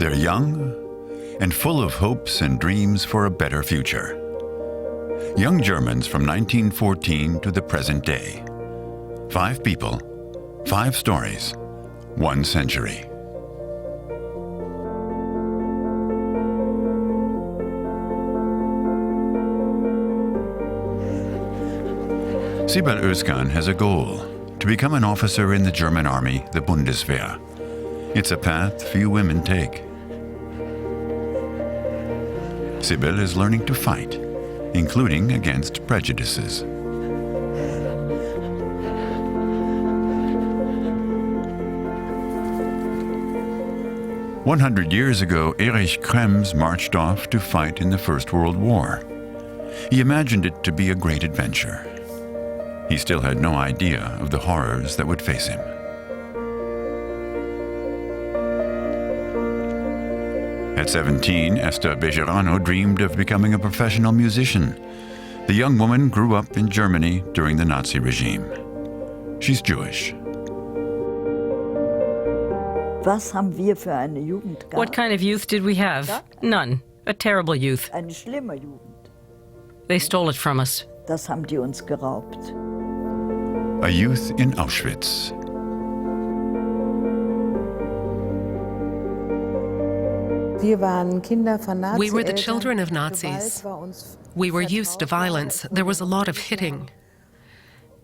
They're young and full of hopes and dreams for a better future. Young Germans from 1914 to the present day. 5 people, 5 stories, 1 century. Sibel Özkan has a goal: to become an officer in the German army, the Bundeswehr. It's a path few women take. Sibel is learning to fight, including against prejudices. "100 years ago, Erich Krems marched off to fight in the First World War. He imagined it to be a great adventure. He still had no idea of the horrors that would face him. At 17, Esther Bejerano dreamed of becoming a professional musician. The young woman grew up in Germany during the Nazi regime. She's Jewish. What kind of youth did we have? None. A terrible youth. They stole it from us. A youth in Auschwitz. We were the children of Nazis. We were used to violence. There was a lot of hitting.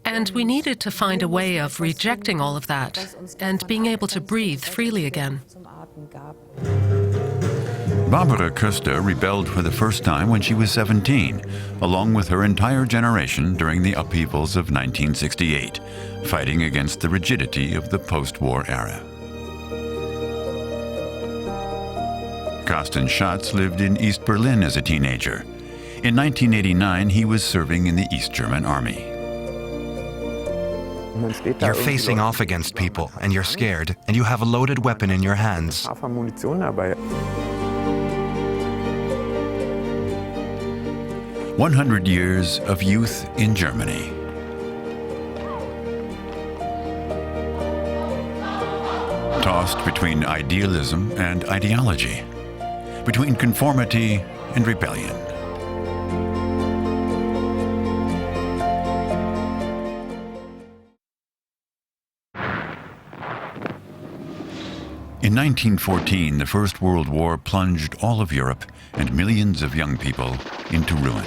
And we needed to find a way of rejecting all of that and being able to breathe freely again. Barbara Köster rebelled for the first time when she was 17, along with her entire generation during the upheavals of 1968, fighting against the rigidity of the post-war era. Carsten Schatz lived in East Berlin as a teenager. In 1989, he was serving in the East German Army. You're facing off against people, and you're scared, and you have a loaded weapon in your hands. 100 years of youth in Germany. Tossed between idealism and ideology, between conformity and rebellion. In 1914, the First World War plunged all of Europe and millions of young people into ruin.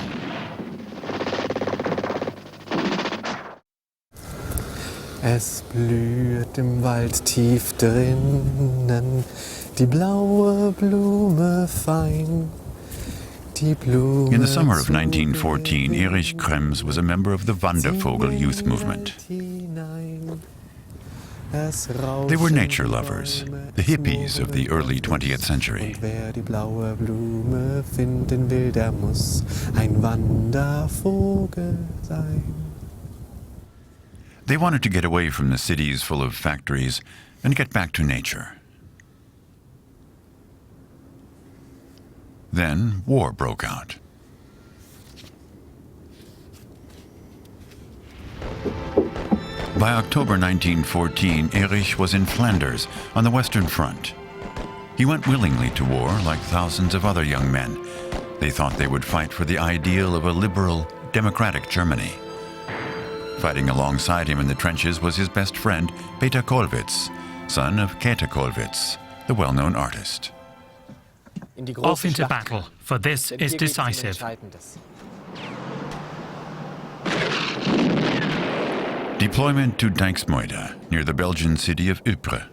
Es blüht im Wald tief drinnen, die blaue Blume fein. In the summer of 1914, Erich Krems was a member of the Wandervogel youth movement. They were nature lovers, the hippies of the early 20th century. Wer die blaue Blume finden will, der muss ein Wandervogel sein. They wanted to get away from the cities full of factories and get back to nature. Then war broke out. By October 1914, Erich was in Flanders on the Western Front. He went willingly to war like thousands of other young men. They thought they would fight for the ideal of a liberal, democratic Germany. Fighting alongside him in the trenches was his best friend, Peter Kollwitz, son of Käthe Kollwitz, the well-known artist. Off into battle, for this is decisive. Deployment to Dijksmuide, near the Belgian city of Ypres,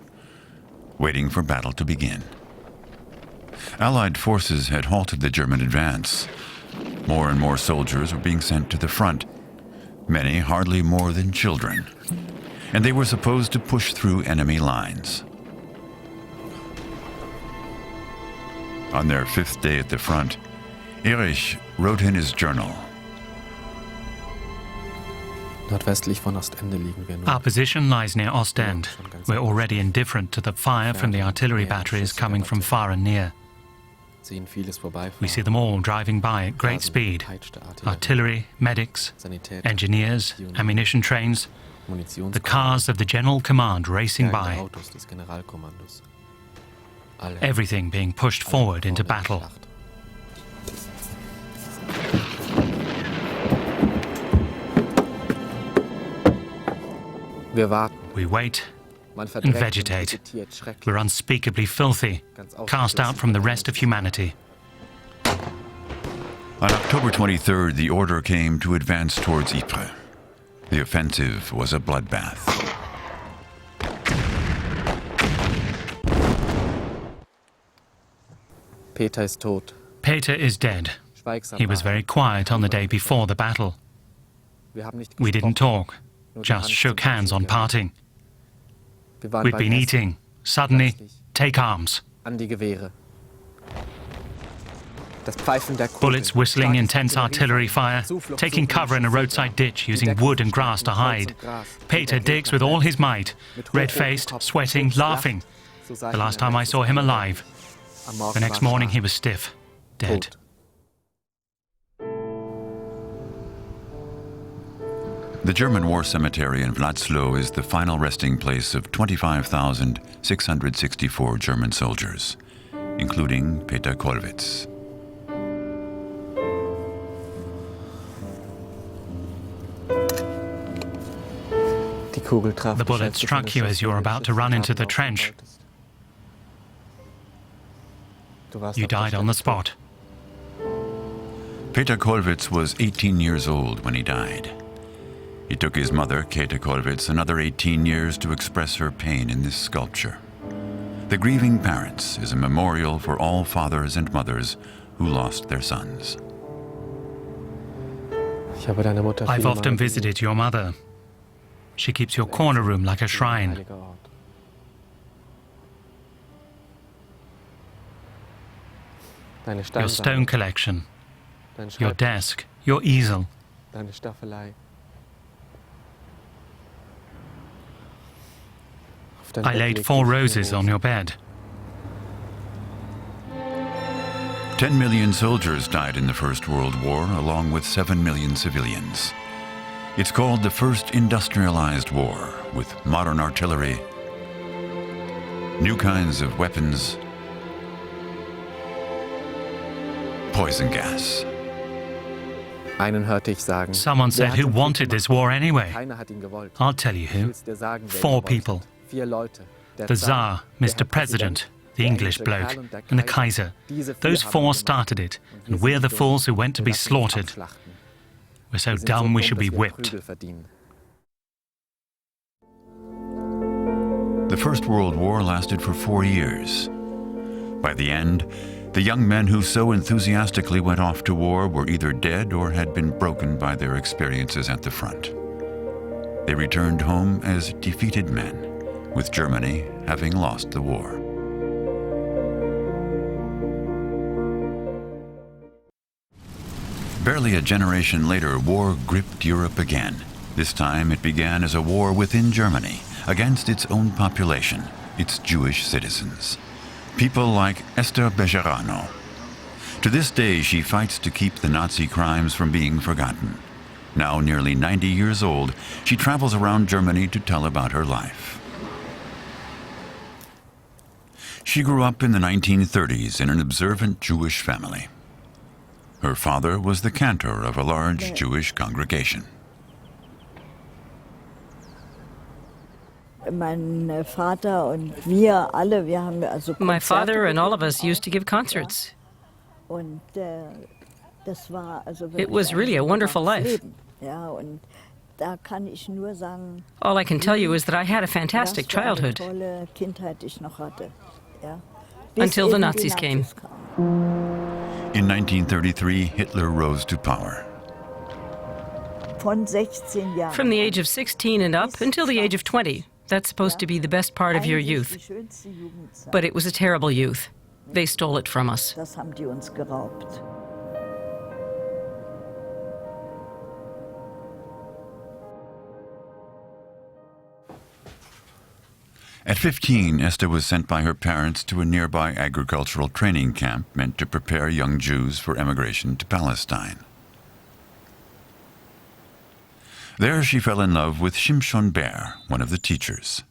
waiting for battle to begin. Allied forces had halted the German advance. More and more soldiers were being sent to the front, many hardly more than children, and they were supposed to push through enemy lines. On their 5th day at the front, Erich wrote in his journal, Our position lies near Ostend. We're already indifferent to the fire from the artillery batteries coming from far and near. We see them all driving by at great speed. Artillery, medics, engineers, ammunition trains, the cars of the General Command racing by. everything being pushed forward into battle. We wait and vegetate. We're unspeakably filthy, cast out from the rest of humanity. On October 23rd, the order came to advance towards Ypres. The offensive was a bloodbath. Peter is dead. He was very quiet on the day before the battle. We didn't talk, just shook hands on parting. We'd been eating. Suddenly, take arms. Bullets whistling, intense artillery fire, taking cover in a roadside ditch, using wood and grass to hide. Peter digs with all his might, red-faced, sweating, laughing. The last time I saw him alive. The next morning he was stiff, dead. The German war cemetery in Wlazlow is the final resting place of 25,664 German soldiers, including Peter Kollwitz. The bullet struck you as you were about to run into the trench. You died on the spot. Peter Kollwitz was 18 years old when he died. It took his mother, Käthe Kollwitz, another 18 years to express her pain in this sculpture. The Grieving Parents is a memorial for all fathers and mothers who lost their sons. I've often visited your mother. She keeps your corner room like a shrine. Your stone collection, your desk, your easel. I laid 4 roses on your bed. 10 million soldiers died in the First World War, along with 7 million civilians. It's called the First Industrialized War, with modern artillery, new kinds of weapons, poison gas. Someone said, who wanted this war anyway? I'll tell you who. 4 people. The Tsar, Mr. President, the English bloke, and the Kaiser. Those 4 started it, and we're the fools who went to be slaughtered. We're so dumb we should be whipped. The First World War lasted for 4 years. By the end, the young men who so enthusiastically went off to war were either dead or had been broken by their experiences at the front. They returned home as defeated men, with Germany having lost the war. Barely a generation later, war gripped Europe again. This time it began as a war within Germany, against its own population, its Jewish citizens. People like Esther Bejarano. To this day, she fights to keep the Nazi crimes from being forgotten. Now nearly 90 years old, she travels around Germany to tell about her life. She grew up in the 1930s in an observant Jewish family. Her father was the cantor of a large Jewish congregation. My father and all of us used to give concerts. It was really a wonderful life. All I can tell you is that I had a fantastic childhood. Until the Nazis came. In 1933, Hitler rose to power. From the age of 16 and up until the age of 20. That's supposed to be the best part of your youth. But it was a terrible youth. They stole it from us. At 15, Esther was sent by her parents to a nearby agricultural training camp meant to prepare young Jews for emigration to Palestine. There she fell in love with Shimshon Ber, one of the teachers.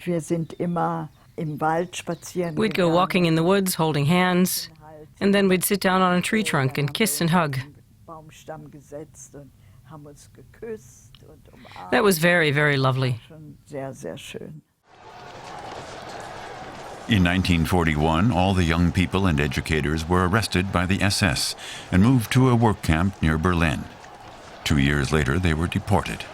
Wir sind immer We'd go walking in the woods, holding hands, and then we'd sit down on a tree trunk and kiss and hug. That was very, very lovely. In 1941, all the young people and educators were arrested by the SS and moved to a work camp near Berlin. 2 years later, they were deported.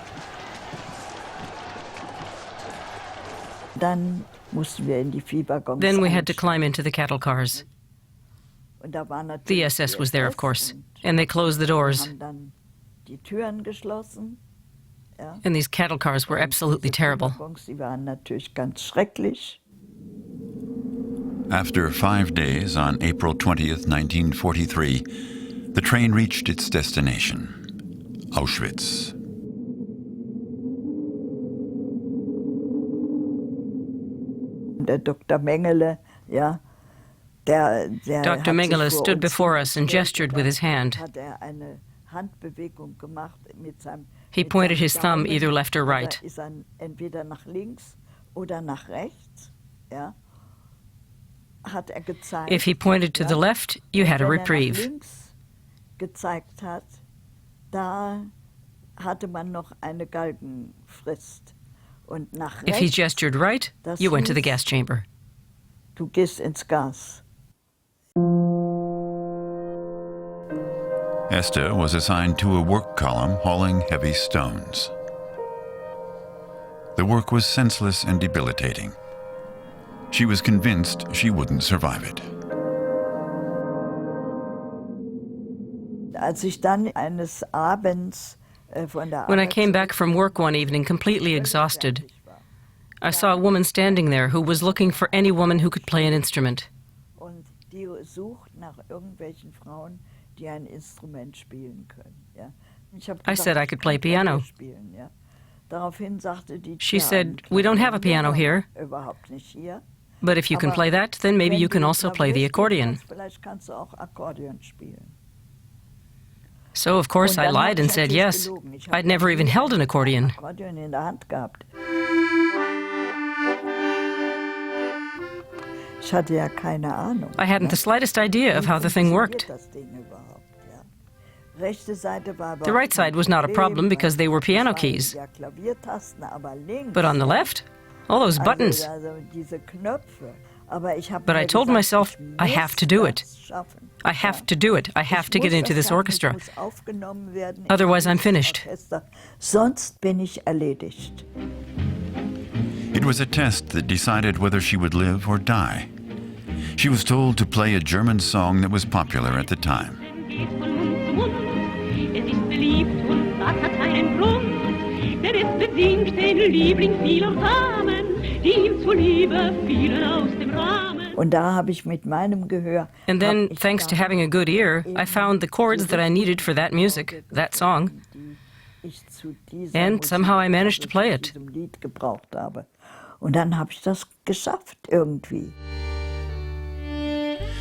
Then we had to climb into the cattle cars. The SS was there, of course, and they closed the doors. And these cattle cars were absolutely terrible. After 5 days, on April 20th, 1943, the train reached its destination, Auschwitz. Dr. Mengele stood before us and gestured with his hand. He pointed his thumb either left or right. If he pointed to the left, you had a reprieve. If he gestured right, you went to the gas chamber. Esther was assigned to a work column hauling heavy stones. The work was senseless and debilitating. She was convinced she wouldn't survive it. When I came back from work one evening completely exhausted, I saw a woman standing there who was looking for any woman who could play an instrument. I said I could play piano. She said, "We don't have a piano here, but if you can play that, then maybe you can also play the accordion." So, of course, I lied and said yes. I'd never even held an accordion. I hadn't the slightest idea of how the thing worked. The right side was not a problem because they were piano keys. But on the left, all those buttons. But I told myself, I have to do it. I have to do it. I have to get into this orchestra. Otherwise, I'm finished. It was a test that decided whether she would live or die. She was told to play a German song that was popular at the time. And then, thanks to having a good ear, I found the chords that I needed for that music, that song. And somehow I managed to play it.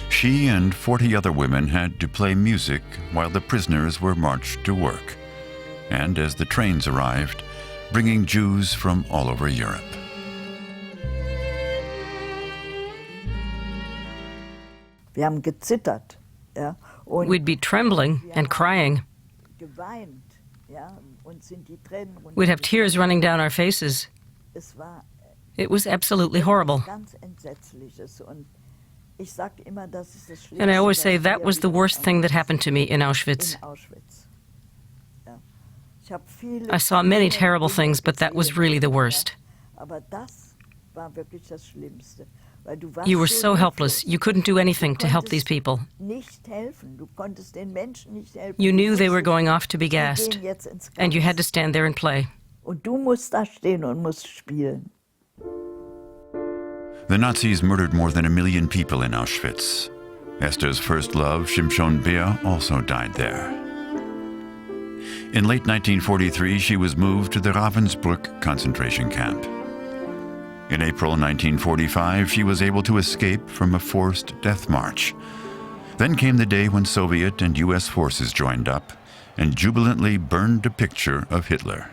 She and 40 other women had to play music while the prisoners were marched to work, and as the trains arrived, bringing Jews from all over Europe. We'd be trembling and crying. We'd have tears running down our faces. It was absolutely horrible. And I always say that was the worst thing that happened to me in Auschwitz. I saw many terrible things, but that was really the worst. You were so helpless. You couldn't do anything to help these people. You knew they were going off to be gassed, and you had to stand there and play. The Nazis murdered more than 1 million people in Auschwitz. Esther's first love, Shimshon Beer, also died there. In late 1943, she was moved to the Ravensbrück concentration camp. In April 1945, she was able to escape from a forced death march. Then came the day when Soviet and U.S. forces joined up and jubilantly burned a picture of Hitler.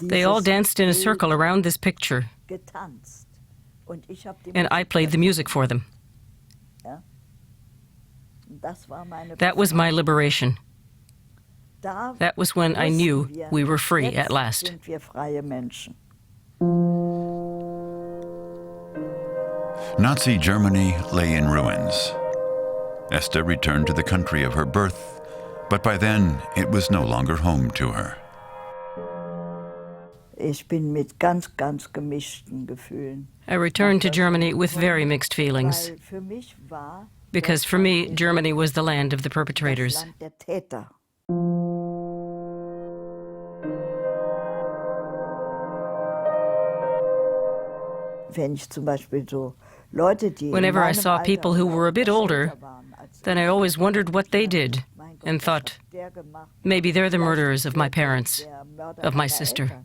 They all danced in a circle around this picture, and I played the music for them. That was my liberation. That was when I knew we were free at last. Nazi Germany lay in ruins. Esther returned to the country of her birth, but by then it was no longer home to her. I returned to Germany with very mixed feelings, because for me, Germany was the land of the perpetrators. Whenever I saw people who were a bit older, then I always wondered what they did and thought, maybe they're the murderers of my parents, of my sister.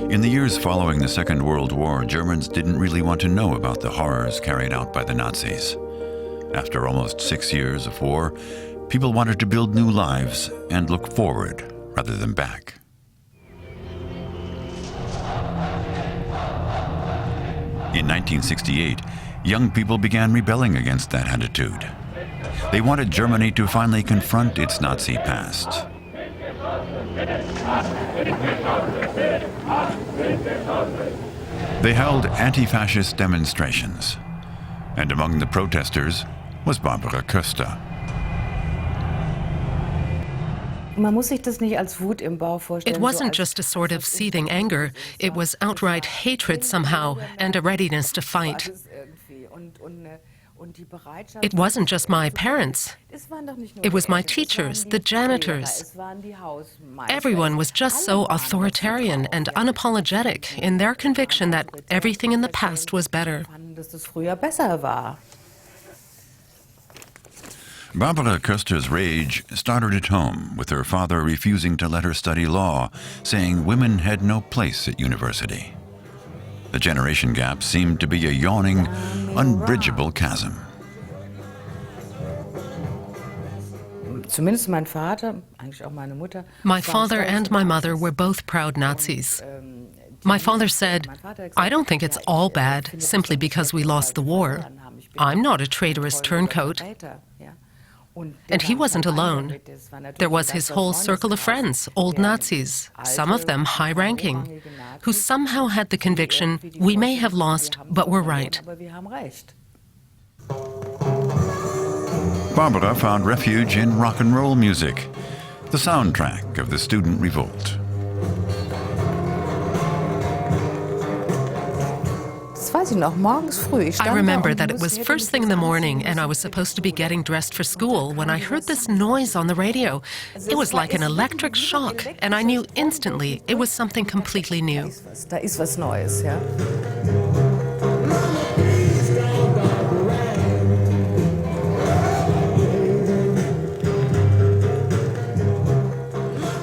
In the years following the Second World War, Germans didn't really want to know about the horrors carried out by the Nazis. After almost 6 years of war, people wanted to build new lives and look forward rather than back. In 1968, young people began rebelling against that attitude. They wanted Germany to finally confront its Nazi past. They held anti-fascist demonstrations, and among the protesters was Barbara Köster. It wasn't just a sort of seething anger, it was outright hatred somehow, and a readiness to fight. It wasn't just my parents. It was my teachers, the janitors. Everyone was just so authoritarian and unapologetic in their conviction that everything in the past was better. Barbara Köster's rage started at home, with her father refusing to let her study law, saying women had no place at university. The generation gap seemed to be a yawning, unbridgeable chasm. My father and my mother were both proud Nazis. My father said, "I don't think it's all bad simply because we lost the war. I'm not a traitorous turncoat." And he wasn't alone. There was his whole circle of friends, old Nazis, some of them high-ranking, who somehow had the conviction, we may have lost, but we're right. Barbara found refuge in rock and roll music, the soundtrack of the student revolt. I remember that it was first thing in the morning and I was supposed to be getting dressed for school when I heard this noise on the radio. It was like an electric shock, and I knew instantly it was something completely new.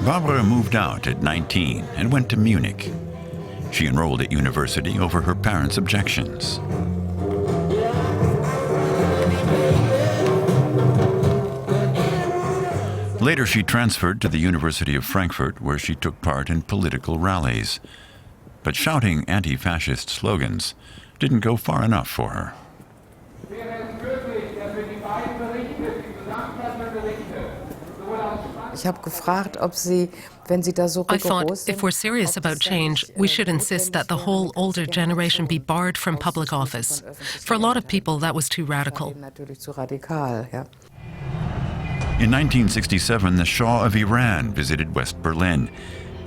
Barbara moved out at 19 and went to Munich. She enrolled at university over her parents' objections. Later, she transferred to the University of Frankfurt, where she took part in political rallies. But shouting anti-fascist slogans didn't go far enough for her. I thought, if we're serious about change, we should insist that the whole older generation be barred from public office. For a lot of people, that was too radical. In 1967, the Shah of Iran visited West Berlin.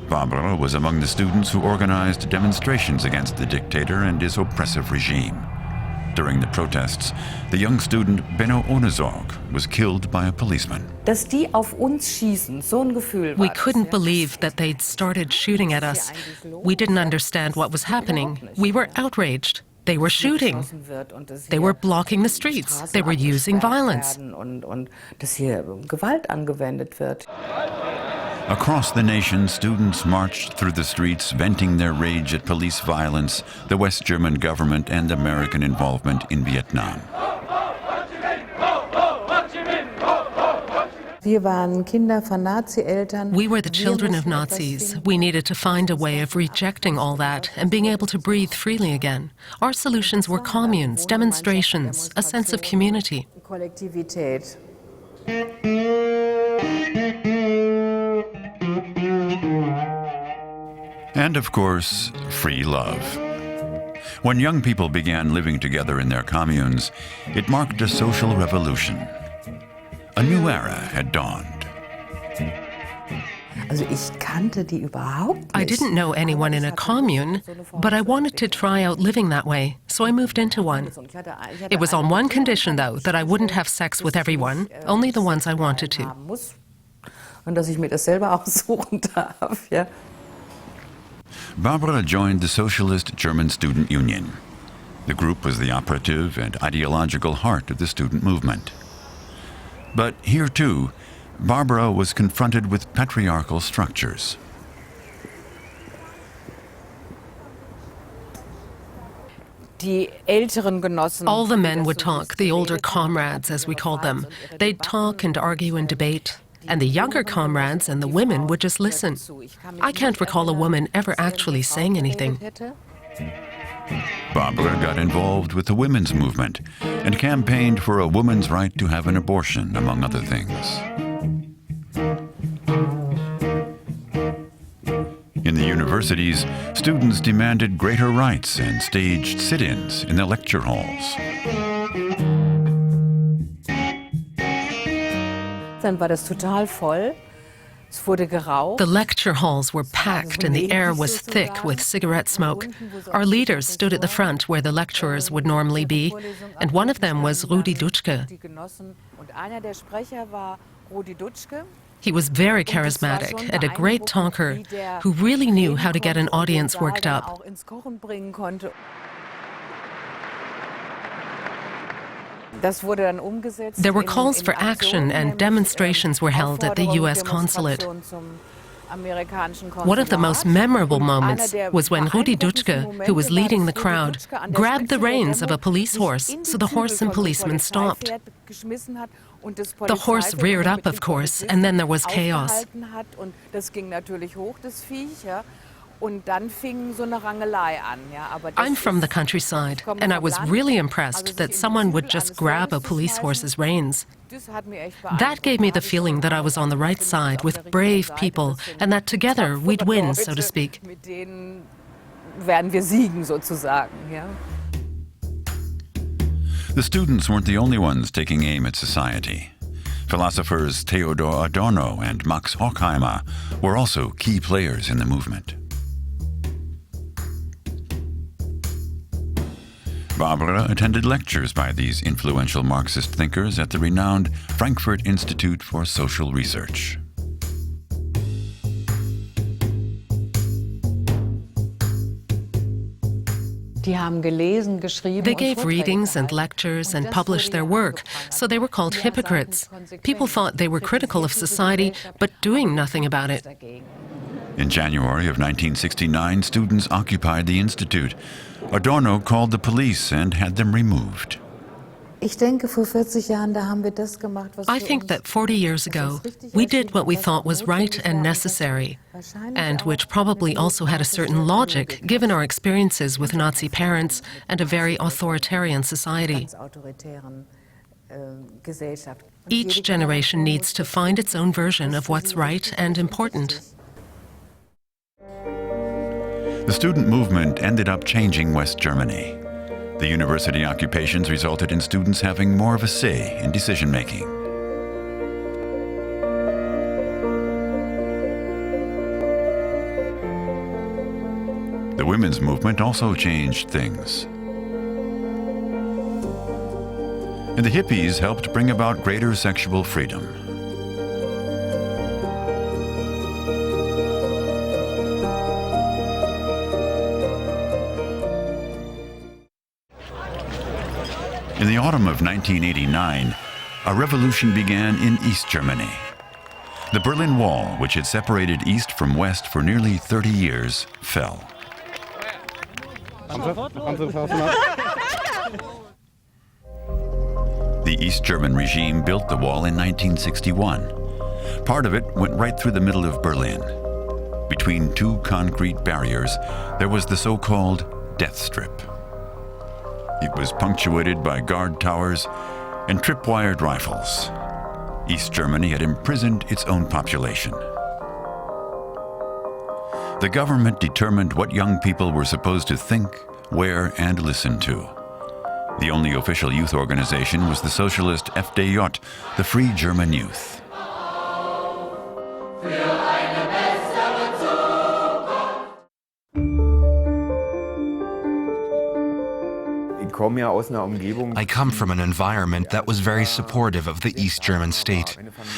Barbara was among the students who organized demonstrations against the dictator and his oppressive regime. During the protests, the young student Benno Ohnesorg was killed by a policeman. We couldn't believe that they'd started shooting at us. We didn't understand what was happening. We were outraged. They were shooting. They were blocking the streets. They were using violence. Across the nation, students marched through the streets, venting their rage at police violence, the West German government, and American involvement in Vietnam. We were the children of Nazis. We needed to find a way of rejecting all that and being able to breathe freely again. Our solutions were communes, demonstrations, a sense of community. And of course, free love. When young people began living together in their communes, it marked a social revolution. A new era had dawned. I didn't know anyone in a commune, but I wanted to try out living that way, so I moved into one. It was on one condition, though, that I wouldn't have sex with everyone, only the ones I wanted to. Barbara joined the Socialist German Student Union. The group was the operative and ideological heart of the student movement. But here, too, Barbara was confronted with patriarchal structures. All the men would talk, the older comrades, as we called them. They'd talk and argue and debate. And the younger comrades and the women would just listen. I can't recall a woman ever actually saying anything. Barbara got involved with the women's movement and campaigned for a woman's right to have an abortion, among other things. In the universities, students demanded greater rights and staged sit-ins in the lecture halls. The lecture halls were packed and the air was thick with cigarette smoke. Our leaders stood at the front where the lecturers would normally be, and one of them was Rudi Dutschke. He was very charismatic and a great talker who really knew how to get an audience worked up. There were calls for action and demonstrations were held at the U.S. consulate. One of the most memorable moments was when Rudi Dutschke, who was leading the crowd, grabbed the reins of a police horse, so the horse and policeman stopped. The horse reared up, of course, and then there was chaos. I'm from the countryside, and I was really impressed that someone would just grab a police horse's reins. That gave me the feeling that I was on the right side with brave people, and that together we'd win, so to speak. The students weren't the only ones taking aim at society. Philosophers Theodor Adorno and Max Horkheimer were also key players in the movement. Barbara attended lectures by these influential Marxist thinkers at the renowned Frankfurt Institute for Social Research. They gave readings and lectures and published their work, so they were called hypocrites. People thought they were critical of society, but doing nothing about it. In January of 1969, students occupied the institute. Adorno called the police and had them removed. I think that 40 years ago, we did what we thought was right and necessary, and which probably also had a certain logic given our experiences with Nazi parents and a very authoritarian society. Each generation needs to find its own version of what's right and important. The student movement ended up changing West Germany. The university occupations resulted in students having more of a say in decision-making. The women's movement also changed things. And the hippies helped bring about greater sexual freedom. In the autumn of 1989, a revolution began in East Germany. The Berlin Wall, which had separated East from West for nearly 30 years, fell. The East German regime built the wall in 1961. Part of it went right through the middle of Berlin. Between two concrete barriers, there was the so-called death strip. It was punctuated by guard towers and tripwired rifles. East Germany had imprisoned its own population. The government determined what young people were supposed to think, wear, and listen to. The only official youth organization was the socialist FDJ, the Free German Youth. I come from an environment that was very supportive of the East German state.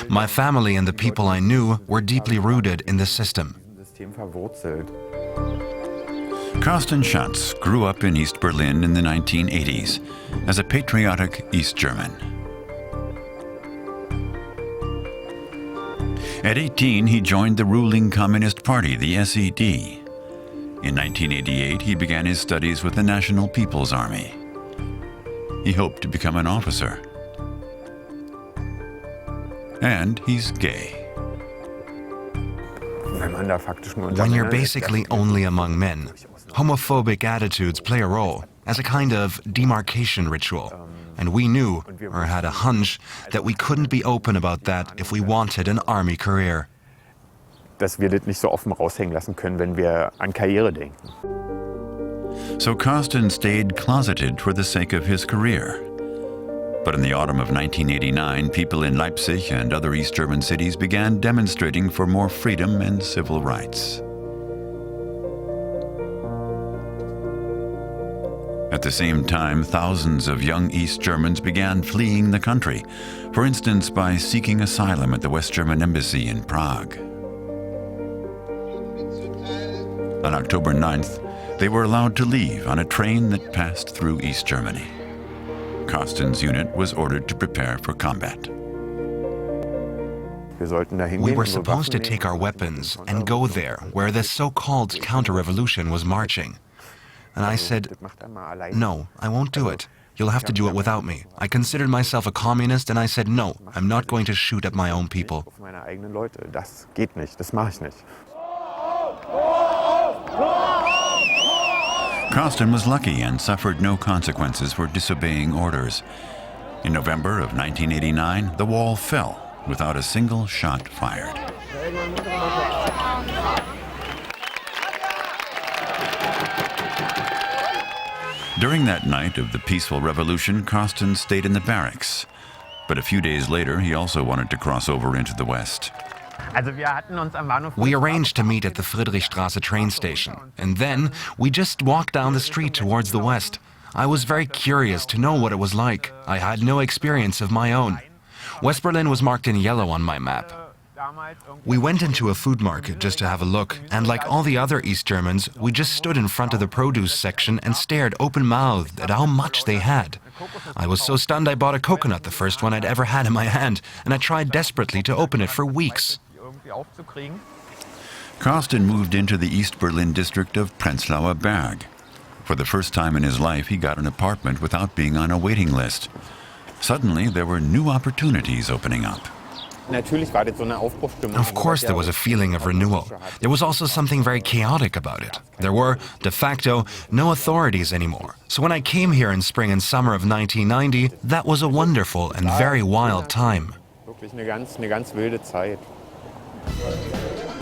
My family and the people I knew were deeply rooted in the system. Carsten Schatz grew up in East Berlin in the 1980s as a patriotic East German. At 18, he joined the ruling Communist Party, the SED. In 1988, he began his studies with the National People's Army. He hoped to become an officer. And he's gay. When you're basically only among men, homophobic attitudes play a role as a kind of demarcation ritual. And we knew, or had a hunch, that we couldn't be open about that if we wanted an army career. Dass wir das nicht so offen raushängen lassen können, wenn wir an Karriere denken. So Carsten stayed closeted for the sake of his career. But in the autumn of 1989, people in Leipzig and other East German cities began demonstrating for more freedom and civil rights. At the same time, thousands of young East Germans began fleeing the country, for instance by seeking asylum at the West German Embassy in Prague. On October 9th, they were allowed to leave on a train that passed through East Germany. Carsten's unit was ordered to prepare for combat. We were supposed to take our weapons and go there where the so-called counter-revolution was marching. And I said, no, I won't do it. You'll have to do it without me. I considered myself a communist and I said, no, I'm not going to shoot at my own people. Carsten was lucky and suffered no consequences for disobeying orders. In November of 1989, the wall fell without a single shot fired. During that night of the peaceful revolution, Carsten stayed in the barracks. But a few days later, he also wanted to cross over into the West. We arranged to meet at the Friedrichstraße train station, and then we just walked down the street towards the west. I was very curious to know what it was like. I had no experience of my own. West Berlin was marked in yellow on my map. We went into a food market just to have a look, and like all the other East Germans, we just stood in front of the produce section and stared open-mouthed at how much they had. I was so stunned I bought a coconut, the first one I'd ever had in my hand, and I tried desperately to open it for weeks. Carsten moved into the East Berlin district of Prenzlauer Berg. For the first time in his life, he got an apartment without being on a waiting list. Suddenly, there were new opportunities opening up. Of course, there was a feeling of renewal. There was also something very chaotic about it. There were, de facto, no authorities anymore. So when I came here in spring and summer of 1990, that was a wonderful and very wild time.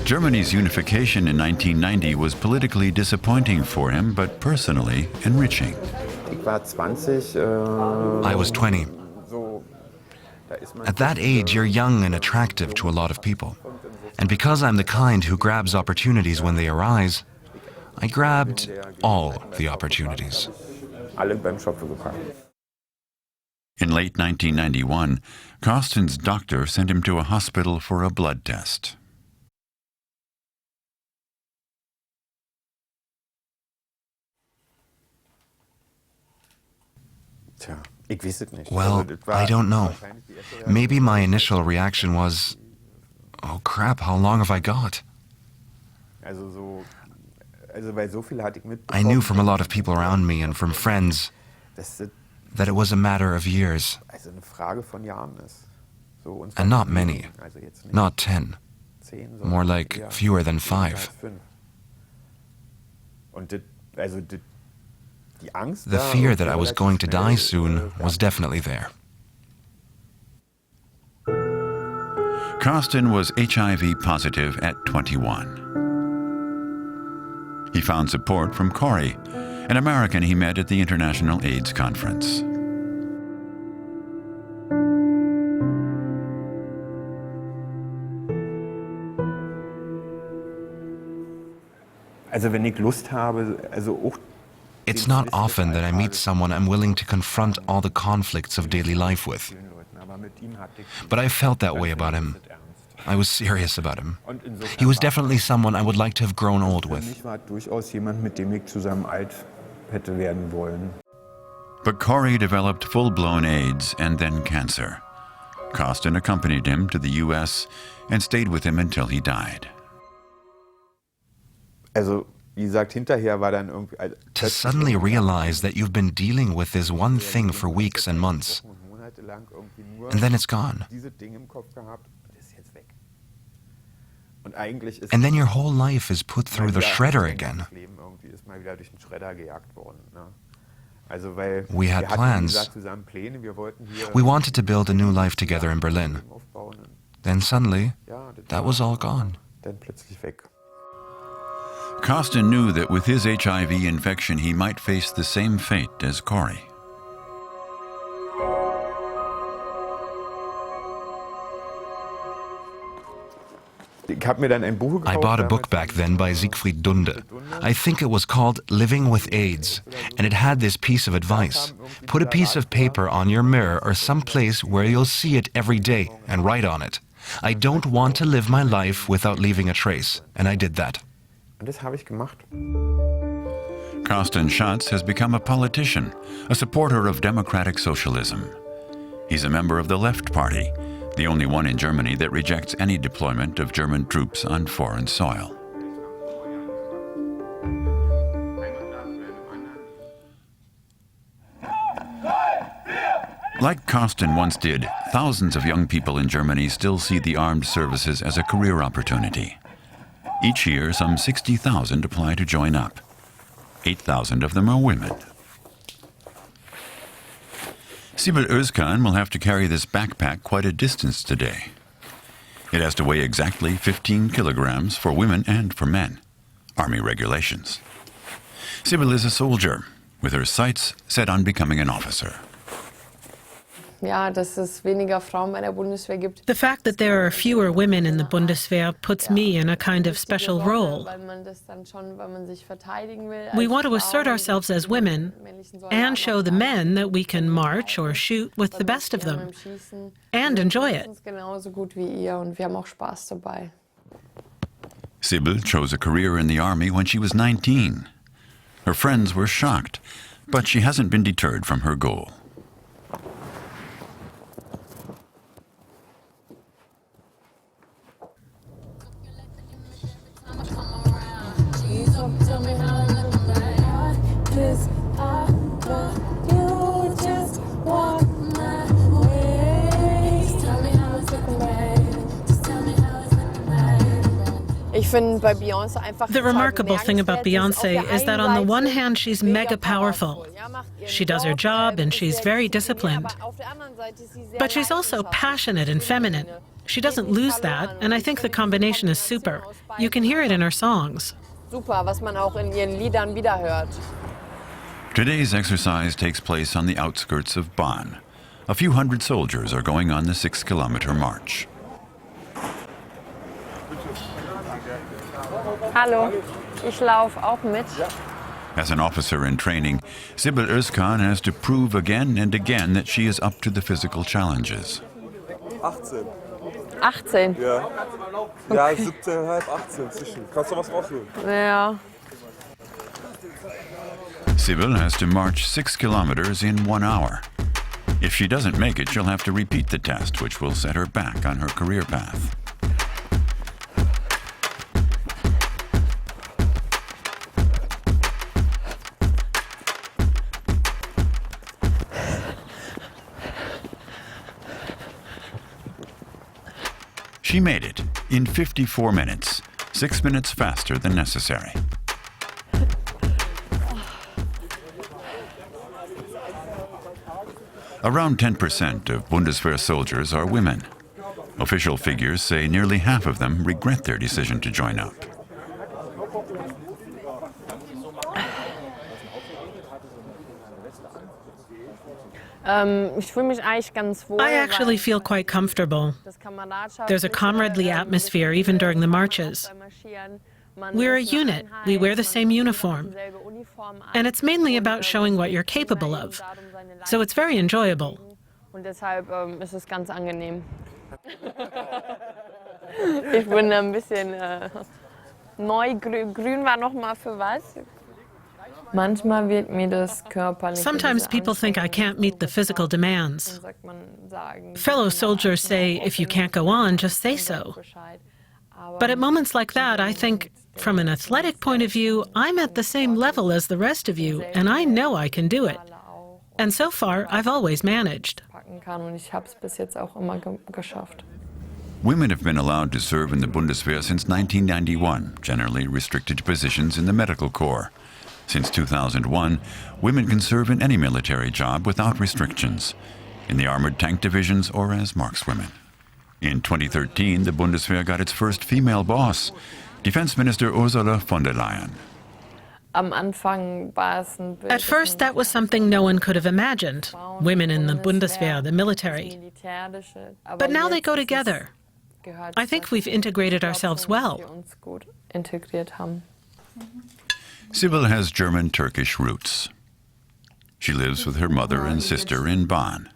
Germany's unification in 1990 was politically disappointing for him, but personally enriching. I was 20. At that age, you're young and attractive to a lot of people. And because I'm the kind who grabs opportunities when they arise, I grabbed all the opportunities. In late 1991, Carsten's doctor sent him to a hospital for a blood test. Well, I don't know. Maybe my initial reaction was, oh crap, how long have I got? I knew from a lot of people around me and from friends that it was a matter of years. And not many. Not 10. More like fewer than 5. The fear that I was going to die soon was definitely there. Carsten was HIV positive at 21. He found support from Corey, an American he met at the International AIDS Conference. It's not often that I meet someone I'm willing to confront all the conflicts of daily life with. But I felt that way about him. I was serious about him. He was definitely someone I would like to have grown old with. But Corey developed full-blown AIDS and then cancer. Carsten accompanied him to the U.S. and stayed with him until he died. To suddenly realize that you've been dealing with this one thing for weeks and months, and then it's gone. And then your whole life is put through the shredder again. We had plans. We wanted to build a new life together in Berlin. Then suddenly, that was all gone. Carsten knew that with his HIV infection, he might face the same fate as Corey. I bought a book back then by Siegfried Dunde. I think it was called Living with AIDS, and it had this piece of advice. Put a piece of paper on your mirror or some place where you'll see it every day and write on it. I don't want to live my life without leaving a trace, and I did that. Carsten Schatz has become a politician, a supporter of democratic socialism. He's a member of the Left Party, the only one in Germany that rejects any deployment of German troops on foreign soil. Like Carsten once did, thousands of young people in Germany still see the armed services as a career opportunity. Each year, some 60,000 apply to join up. 8,000 of them are women. Sibyl Özkan will have to carry this backpack quite a distance today. It has to weigh exactly 15 kilograms for women and for men. Army regulations. Sibyl is a soldier, with her sights set on becoming an officer. The fact that there are fewer women in the Bundeswehr puts me in a kind of special role. We want to assert ourselves as women and show the men that we can march or shoot with the best of them and enjoy it. Sibyl chose a career in the army when she was 19. Her friends were shocked, but she hasn't been deterred from her goal. The remarkable thing about Beyoncé is that on the one hand, she's mega powerful. She does her job and she's very disciplined. But she's also passionate and feminine. She doesn't lose that, and I think the combination is super. You can hear it in her songs. Today's exercise takes place on the outskirts of Bonn. A few hundred soldiers are going on the 6-kilometer march. Hallo, ich laufe auch mit. As an officer in training, Sibyl Özkan has to prove again and again that she is up to the physical challenges. 18. 18? Ja. Ja, 17,5, 18 zwischen. Kannst du was rausholen? Ja. Sibyl has to march 6 kilometers in 1 hour. If she doesn't make it, she'll have to repeat the test, which will set her back on her career path. She made it in 54 minutes, 6 minutes faster than necessary. Around 10% of Bundeswehr soldiers are women. Official figures say nearly half of them regret their decision to join up. I actually feel quite comfortable. There's a comradely atmosphere even during the marches. We're a unit. We wear the same uniform. And it's mainly about showing what you're capable of. So it's very enjoyable. Ich bin ein bisschen neu. Grün war noch mal für was? Manchmal wird mir das körperlich. Sometimes people think I can't meet the physical demands. Fellow soldiers say, if you can't go on, just say so. But at moments like that, I think, from an athletic point of view, I'm at the same level as the rest of you, and I know I can do it. And so far, I've always managed. Women have been allowed to serve in the Bundeswehr since 1991, generally restricted to positions in the medical corps. Since 2001, women can serve in any military job without restrictions, in the armored tank divisions or as markswomen. In 2013, the Bundeswehr got its first female boss, Defense Minister Ursula von der Leyen. At first, that was something no one could have imagined, women in the Bundeswehr, the military. But now they go together. I think we've integrated ourselves well. Sibyl has German-Turkish roots. She lives with her mother and sister in Bonn.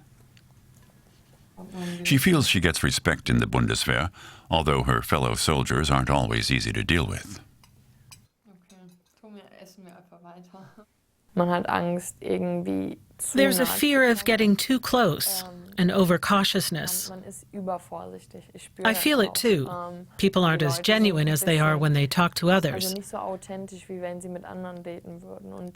She feels she gets respect in the Bundeswehr, although her fellow soldiers aren't always easy to deal with. There's a fear of getting too close, an overcautiousness. I feel it too. People aren't as genuine as they are when they talk to others.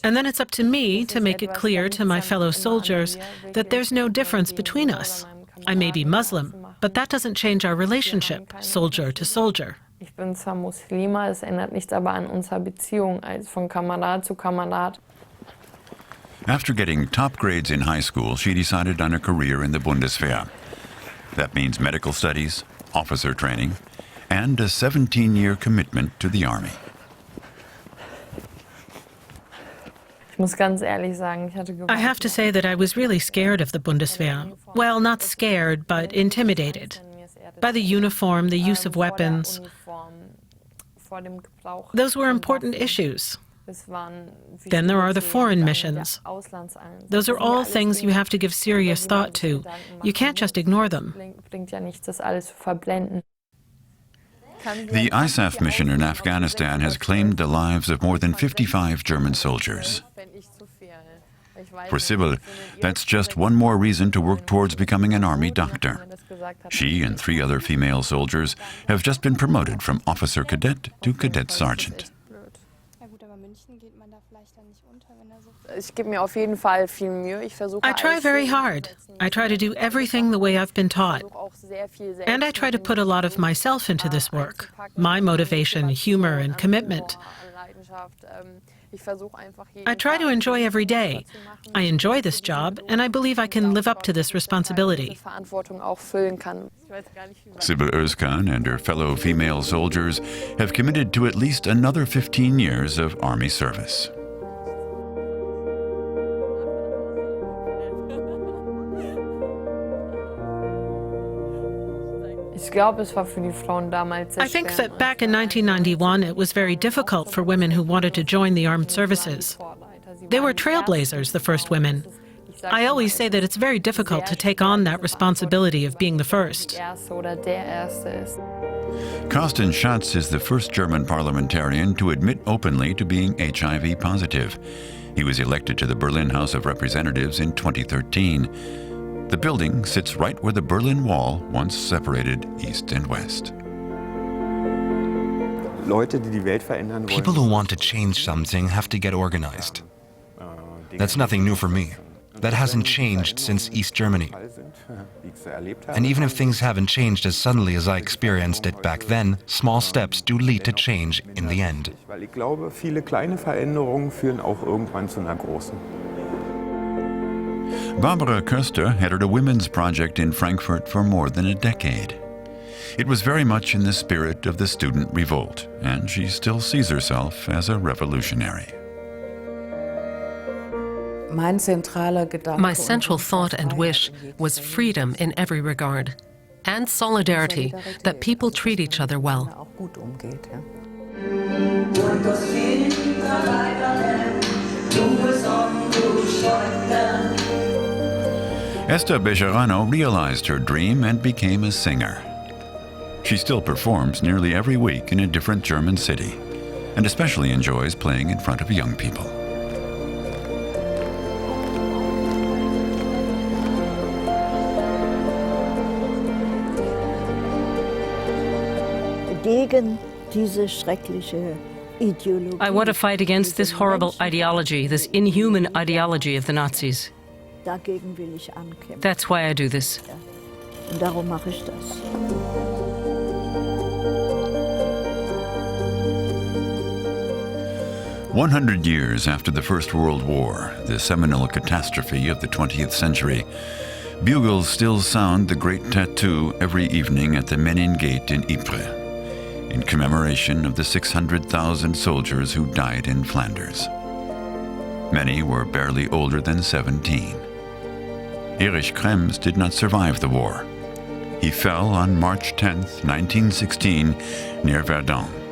And then it's up to me to make it clear to my fellow soldiers that there's no difference between us. I may be Muslim, but that doesn't change our relationship, soldier to soldier. Ich bin zwar Muslima, es ändert nichts aber an unserer Beziehung, als von Kamerad zu Kamerad. After getting top grades in high school, she decided on a career in the Bundeswehr. That means medical studies, officer training, and a 17-year commitment to the army. I have to say that I was really scared of the Bundeswehr. Well, not scared, but intimidated. By the uniform, the use of weapons. Those were important issues. Then there are the foreign missions. Those are all things you have to give serious thought to. You can't just ignore them. The ISAF mission in Afghanistan has claimed the lives of more than 55 German soldiers. For Sibyl, that's just one more reason to work towards becoming an army doctor. She and 3 other female soldiers have just been promoted from officer cadet to cadet sergeant. I try very hard. I try to do everything the way I've been taught. And I try to put a lot of myself into this work. My motivation, humor, and commitment. I try to enjoy every day. I enjoy this job, and I believe I can live up to this responsibility. Sibyl Özkan and her fellow female soldiers have committed to at least another 15 years of Army service. I think that back in 1991, it was very difficult for women who wanted to join the armed services. They were trailblazers, the first women. I always say that it's very difficult to take on that responsibility of being the first. Carsten Schatz is the first German parliamentarian to admit openly to being HIV positive. He was elected to the Berlin House of Representatives in 2013. The building sits right where the Berlin Wall once separated East and West. People who want to change something have to get organized. That's nothing new for me. That hasn't changed since East Germany. And even if things haven't changed as suddenly as I experienced it back then, small steps do lead to change in the end. Weil ich glaube, viele kleine Veränderungen führen auch irgendwann zu einer großen. Barbara Köster headed a women's project in Frankfurt for more than a decade. It was very much in the spirit of the student revolt, and she still sees herself as a revolutionary. My central thought and wish was freedom in every regard, and solidarity, that people treat each other well. Esther Bejarano realized her dream and became a singer. She still performs nearly every week in a different German city, and especially enjoys playing in front of young people. I want to fight against this horrible ideology, this inhuman ideology of the Nazis. That's why I do this. 100 years after the First World War, the seminal catastrophe of the 20th century, bugles still sound the great tattoo every evening at the Menin Gate in Ypres, in commemoration of the 600,000 soldiers who died in Flanders. Many were barely older than 17. Erich Krems did not survive the war. He fell on March 10, 1916, near Verdun.